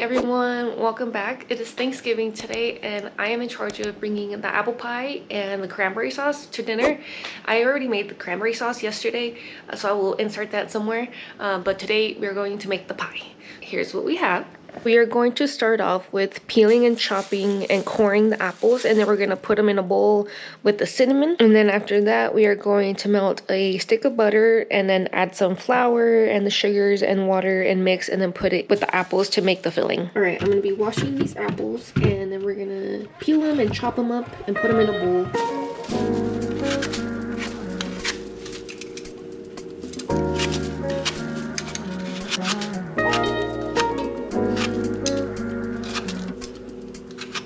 everyone, welcome back. It is Thanksgiving today and I am in charge of bringing the apple pie and the cranberry sauce to dinner. I already made the cranberry sauce yesterday, so I will insert that somewhere, but today we're going to make the pie. Here's what we have. We are going to start off with peeling and chopping and coring the apples, and then we're going to put them in a bowl with the cinnamon. And then after that, we are going to melt a stick of butter and then add some flour and the sugars and water and mix, and then put it with the apples to make the filling. All right, I'm going to be washing these apples, and then we're going to peel them and chop them up and put them in a bowl.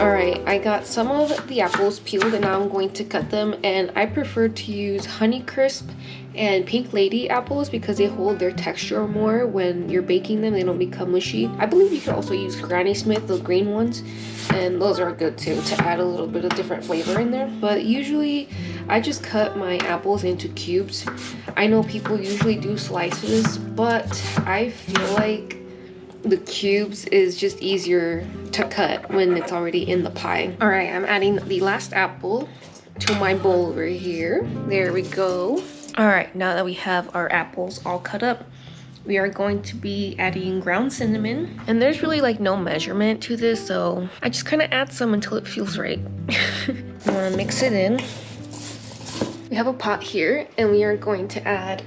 Alright, I got some of the apples peeled and now I'm going to cut them, and I prefer to use Honeycrisp and Pink Lady apples because they hold their texture more when you're baking them. They don't become mushy. I believe you can also use Granny Smith, the green ones, and those are good too to add a little bit of different flavor in there. But usually I just cut my apples into cubes. I know people usually do slices, but I feel like the cubes is just easier to cut when it's already in the pie. All right, I'm adding the last apple to my bowl over here. There we go. All right, now that we have our apples all cut up, we are going to be adding ground cinnamon. And there's really like no measurement to this, so I just kind of add some until it feels right. You want to mix it in. We have a pot here, and we are going to add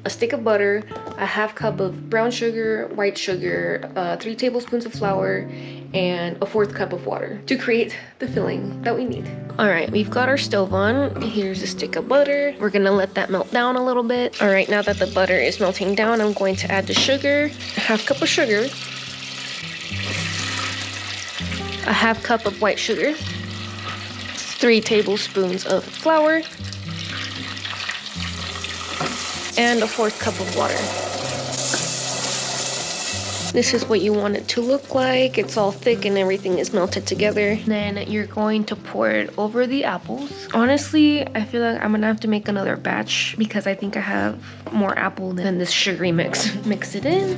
a stick of butter, a half cup of brown sugar, white sugar, 3 tablespoons of flour, and a 1/4 cup of water to create the filling that we need. All right, we've got our stove on. Here's a stick of butter. We're gonna let that melt down a little bit. All right, now that the butter is melting down, I'm going to add the sugar, a half cup of sugar, a half cup of white sugar, 3 tablespoons of flour, and a 1/4 cup of water. This is what you want it to look like. It's all thick and everything is melted together. Then you're going to pour it over the apples. Honestly, I feel like I'm gonna have to make another batch because I think I have more apple than this sugary mix. Mix it in.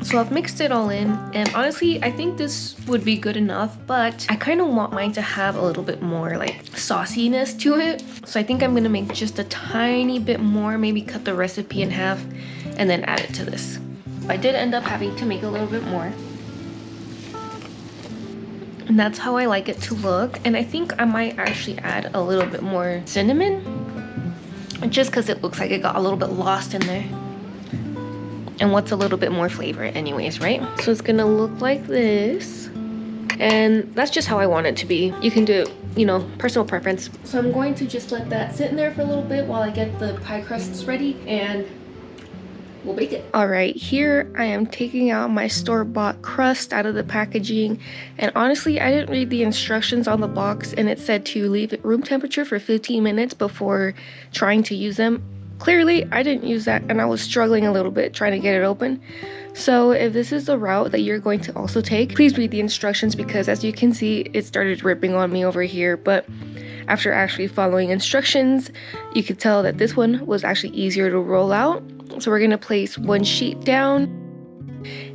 So I've mixed it all in, and honestly, I think this would be good enough, but I kind of want mine to have a little bit more like sauciness to it. So I think I'm gonna make just a tiny bit more, maybe cut the recipe in half and then add it to this. I did end up having to make a little bit more. And that's how I like it to look. And I think I might actually add a little bit more cinnamon, just because it looks like it got a little bit lost in there. And what's a little bit more flavor anyways, right? So it's gonna look like this. And that's just how I want it to be. You can do it, you know, personal preference. So I'm going to just let that sit in there for a little bit while I get the pie crusts ready, and we'll bake it. All right, here I am taking out my store-bought crust out of the packaging. And honestly, I didn't read the instructions on the box, and it said to leave it room temperature for 15 minutes before trying to use them. Clearly, I didn't use that, and I was struggling a little bit trying to get it open. So if this is the route that you're going to also take, please read the instructions, because as you can see, it started ripping on me over here. But after actually following instructions, you could tell that this one was actually easier to roll out. So we're gonna place one sheet down,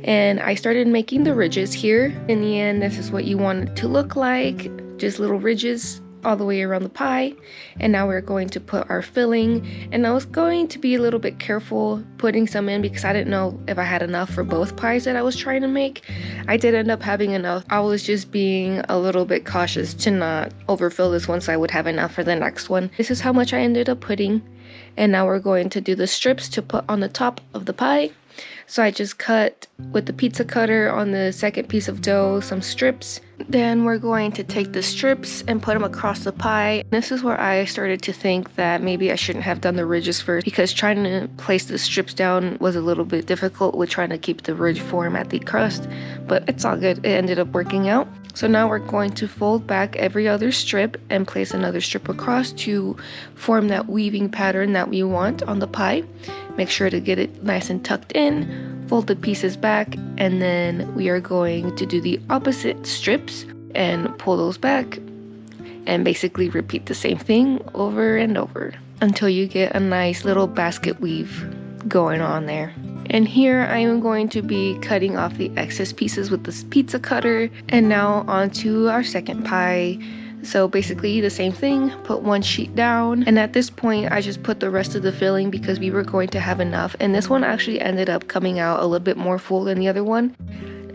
and I started making the ridges here. In the end, this is what you want it to look like, just little ridges all the way around the pie. And now we're going to put our filling, and I was going to be a little bit careful putting some in because I didn't know if I had enough for both pies that I was trying to make. I did end up having enough. I was just being a little bit cautious to not overfill this one so I would have enough for the next one. This is how much I ended up putting. And now we're going to do the strips to put on the top of the pie. So I just cut with the pizza cutter on the second piece of dough some strips. Then we're going to take the strips and put them across the pie. This is where I started to think that maybe I shouldn't have done the ridges first, because trying to place the strips down was a little bit difficult with trying to keep the ridge form at the crust, but it's all good. It ended up working out. So now we're going to fold back every other strip and place another strip across to form that weaving pattern that we want on the pie. Make sure to get it nice and tucked in, fold the pieces back, and then we are going to do the opposite strips and pull those back and basically repeat the same thing over and over until you get a nice little basket weave going on there. And here I am going to be cutting off the excess pieces with this pizza cutter. And now onto our second pie. So basically the same thing, put one sheet down, and at this point I just put the rest of the filling because we were going to have enough, and this one actually ended up coming out a little bit more full than the other one.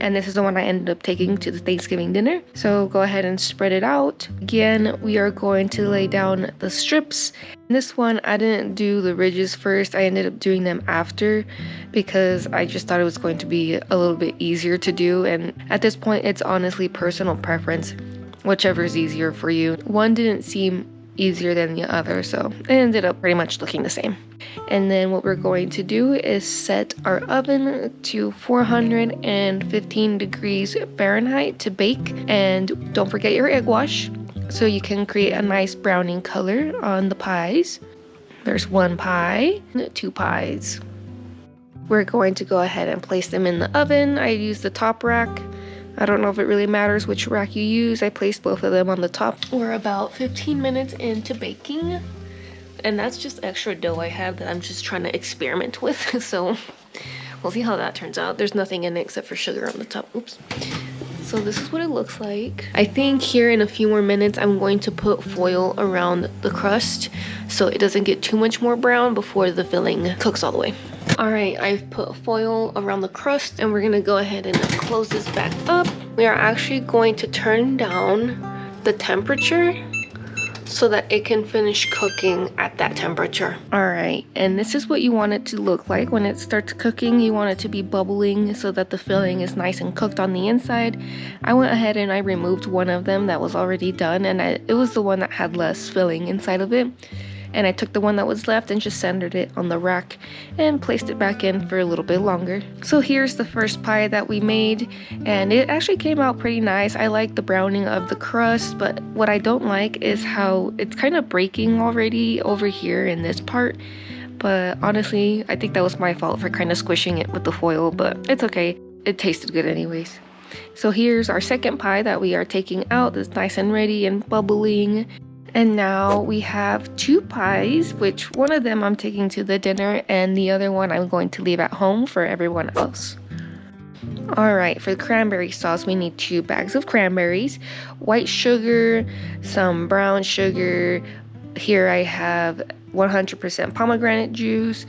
And this is the one I ended up taking to the Thanksgiving dinner. So go ahead and spread it out. Again, we are going to lay down the strips. This one, I didn't do the ridges first. I ended up doing them after because I just thought it was going to be a little bit easier to do. And at this point, it's honestly personal preference, whichever is easier for you. One didn't seem easier than the other, so it ended up pretty much looking the same. And then what we're going to do is set our oven to 415 degrees Fahrenheit to bake. And don't forget your egg wash so you can create a nice browning color on the pies. There's one pie, two pies. We're going to go ahead and place them in the oven. I use the top rack. I don't know if it really matters which rack you use. I placed both of them on the top. We're about 15 minutes into baking. And that's just extra dough I have that I'm just trying to experiment with. So we'll see how that turns out. There's nothing in it except for sugar on the top. Oops. So this is what it looks like. I think here in a few more minutes, I'm going to put foil around the crust so it doesn't get too much more brown before the filling cooks all the way. All right, I've put foil around the crust and we're gonna go ahead and close this back up. We are actually going to turn down the temperature so that it can finish cooking at that temperature. All right, and this is what you want it to look like when it starts cooking. You want it to be bubbling so that the filling is nice and cooked on the inside. I went ahead and I removed one of them that was already done, and it was the one that had less filling inside of it. And I took the one that was left and just centered it on the rack and placed it back in for a little bit longer. So here's the first pie that we made, and it actually came out pretty nice. I like the browning of the crust, but what I don't like is how it's kind of breaking already over here in this part. But honestly, I think that was my fault for kind of squishing it with the foil, but it's okay. It tasted good anyways. So here's our second pie that we are taking out. It's nice and ready and bubbling. And now we have two pies, which one of them I'm taking to the dinner and the other one I'm going to leave at home for everyone else. Alright, for the cranberry sauce, we need 2 bags of cranberries, white sugar, some brown sugar. Here I have 100% pomegranate juice.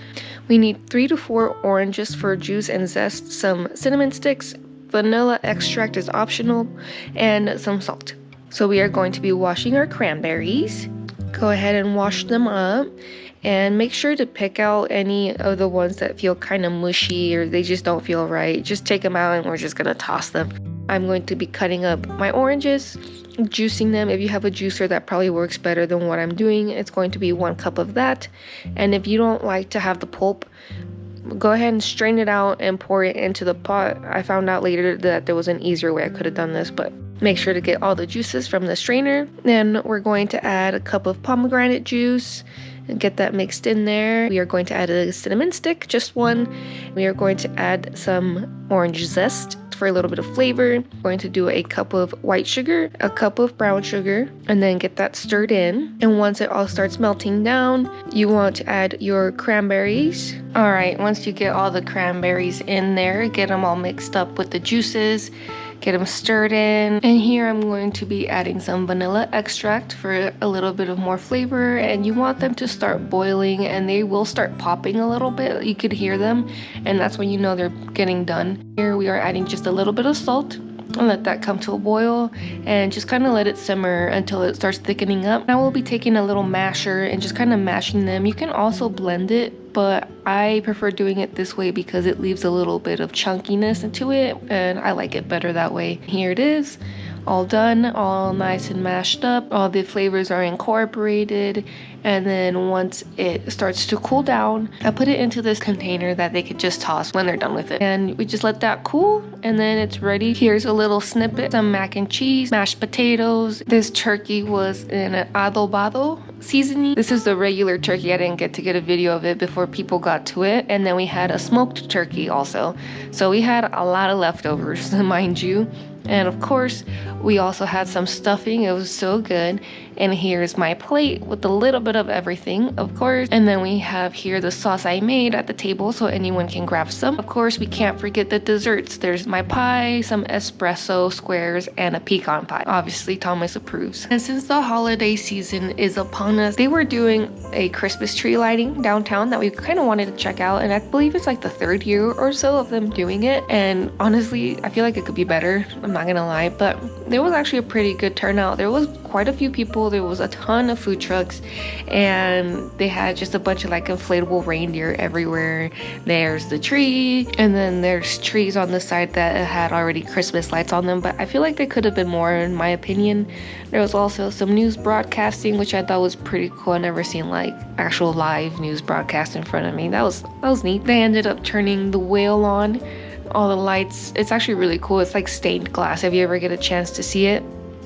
We need 3 to 4 oranges for juice and zest, some cinnamon sticks, vanilla extract is optional, and some salt. So we are going to be washing our cranberries. Go ahead and wash them up and make sure to pick out any of the ones that feel kind of mushy or they just don't feel right. Just take them out and we're just gonna toss them. I'm going to be cutting up my oranges, juicing them. If you have a juicer, that probably works better than what I'm doing. It's going to be 1 cup of that. And if you don't like to have the pulp, go ahead and strain it out and pour it into the pot. I found out later that there was an easier way I could have done this, but make sure to get all the juices from the strainer. Then we're going to add a cup of pomegranate juice and get that mixed in there. We are going to add a cinnamon stick, just 1. We are going to add some orange zest for a little bit of flavor. We're going to do a cup of white sugar, a cup of brown sugar, and then get that stirred in. And once it all starts melting down, you want to add your cranberries. All right, once you get all the cranberries in there, get them all mixed up with the juices, get them stirred in. And here I'm going to be adding some vanilla extract for a little bit of more flavor. And you want them to start boiling and they will start popping a little bit. You could hear them, and that's when you know they're getting done. Here we are adding just a little bit of salt and let that come to a boil and just kind of let it simmer until it starts thickening up. Now we'll be taking a little masher and just kind of mashing them. You can also blend it, but I prefer doing it this way because it leaves a little bit of chunkiness into it and I like it better that way. Here it is, all done, all nice and mashed up. All the flavors are incorporated, and then once it starts to cool down, I put it into this container that they could just toss when they're done with it. And we just let that cool and then it's ready. Here's a little snippet, some mac and cheese, mashed potatoes. This turkey was in an adobado, seasoning. This is the regular turkey. I didn't get a video of it before people got to it. And then we had a smoked turkey also. So we had a lot of leftovers, mind you. And of course, we also had some stuffing. It was so good. And here's my plate with a little bit of everything, of course. And then we have here the sauce I made at the table so anyone can grab some. Of course, we can't forget the desserts. There's my pie, some espresso squares, and a pecan pie. Obviously, Thomas approves. And since the holiday season is upon us, they were doing a Christmas tree lighting downtown that we kind of wanted to check out. And I believe it's like the 3rd year or so of them doing it. And honestly, I feel like it could be better. I'm not gonna lie, but there was actually a pretty good turnout. There was quite a few people. There was a ton of food trucks, and they had just a bunch of like inflatable reindeer everywhere. There's the tree, and then there's trees on the side that had already Christmas lights on them, but I feel like they could have been more, in my opinion. There was also some news broadcasting, which I thought was pretty cool. I've never seen like actual live news broadcast in front of me. That was neat. They ended up turning the whale on. All the lights, it's actually really cool. It's like stained glass. If you ever get a chance to see it,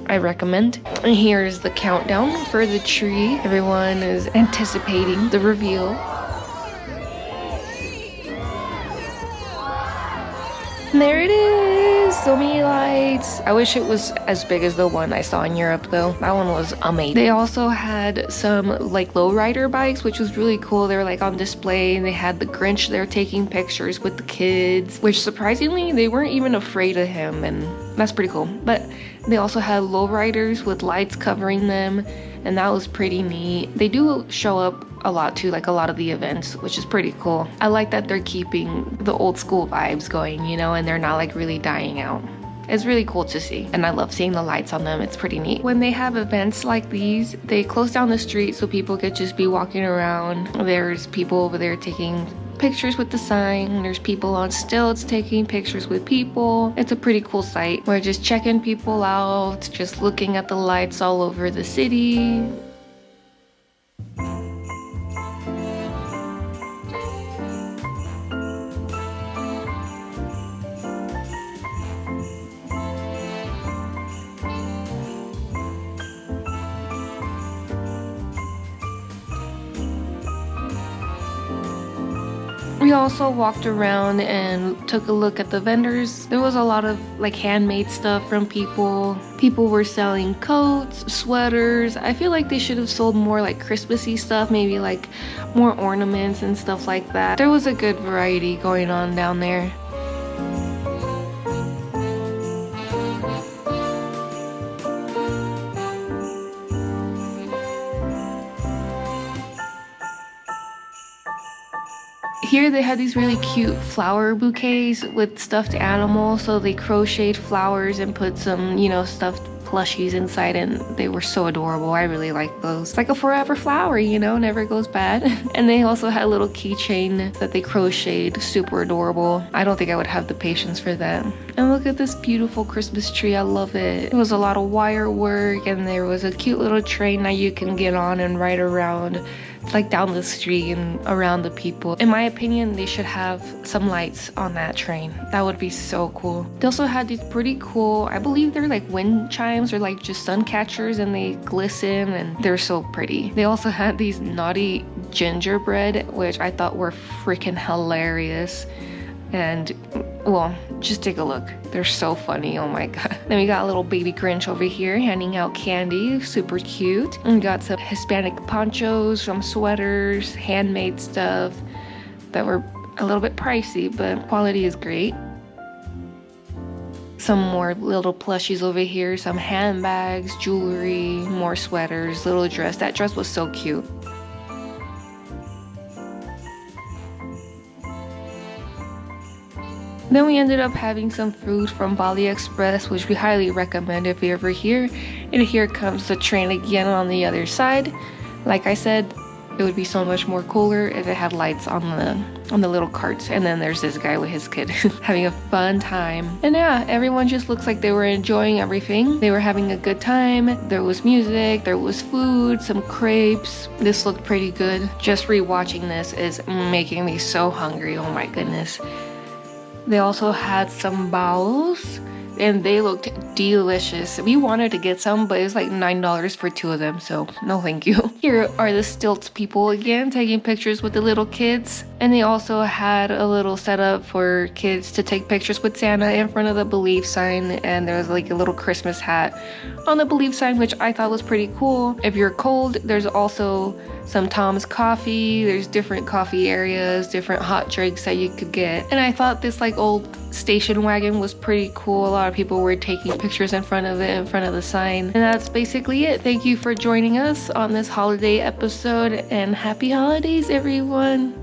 I recommend. And here's the countdown for the tree. Everyone is anticipating the reveal. And there it is, so many lights. I wish it was as big as the one I saw in Europe though. That one was amazing. They also had some like lowrider bikes, which was really cool. They were like on display, and they had the Grinch there taking pictures with the kids, which surprisingly they weren't even afraid of him, and that's pretty cool. But they also had lowriders with lights covering them, and that was pretty neat. They do show up a lot too, like a lot of the events, which is pretty cool. I like that they're keeping the old school vibes going, you know, and they're not like really dying out. It's really cool to see, and I love seeing the lights on them. It's pretty neat. When they have events like these, they close down the street so people could just be walking around. There's people over there taking pictures with the sign. There's people on stilts taking pictures with people. It's a pretty cool sight. We're just checking people out, just looking at the lights all over the city. We also walked around and took a look at the vendors. There was a lot of like handmade stuff from people. People were selling coats, sweaters. I feel like they should have sold more like Christmassy stuff, maybe like more ornaments and stuff like that. There was a good variety going on down there. Here they had these really cute flower bouquets with stuffed animals. So they crocheted flowers and put some, you know, stuffed plushies inside, and they were so adorable. I really like those. It's like a forever flower, you know, never goes bad. And they also had a little keychain that they crocheted, super adorable. I don't think I would have the patience for that. And look at this beautiful Christmas tree. I love it. It was a lot of wire work, and there was a cute little train that you can get on and ride around. It's like down the street and around the people. In my opinion, they should have some lights on that train. That would be so cool. They also had these pretty cool, I believe they're like wind chimes or like just sun catchers, and they glisten and they're so pretty. They also had these naughty gingerbread, which I thought were freaking hilarious. And well, just take a look. They're so funny. Oh my god. Then we got a little baby Grinch over here handing out candy. Super cute. And we got some Hispanic ponchos, some sweaters, handmade stuff that were a little bit pricey, but quality is great. Some more little plushies over here, some handbags, jewelry, more sweaters, little dress. That dress was so cute. Then we ended up having some food from Bali Express, which we highly recommend if you're ever here. And here comes the train again on the other side. Like I said, it would be so much more cooler if it had lights on the little carts. And then there's this guy with his kid having a fun time. And yeah, everyone just looks like they were enjoying everything. They were having a good time. There was music, there was food, some crepes. This looked pretty good. Just rewatching this is making me so hungry. Oh my goodness. They also had some bowls. and they looked delicious. We wanted to get some, but it was like $9 for 2 of them, so no thank you. Here are the stilts people again, taking pictures with the little kids. And they also had a little setup for kids to take pictures with Santa in front of the Believe sign, and there was like a little Christmas hat on the Believe sign, which I thought was pretty cool. If you're cold, there's also some Tom's Coffee. There's different coffee areas, different hot drinks that you could get. And I thought this like old station wagon was pretty cool. A lot of people were taking pictures in front of it, in front of the sign. And that's basically it. Thank you for joining us on this holiday episode, and happy holidays, everyone.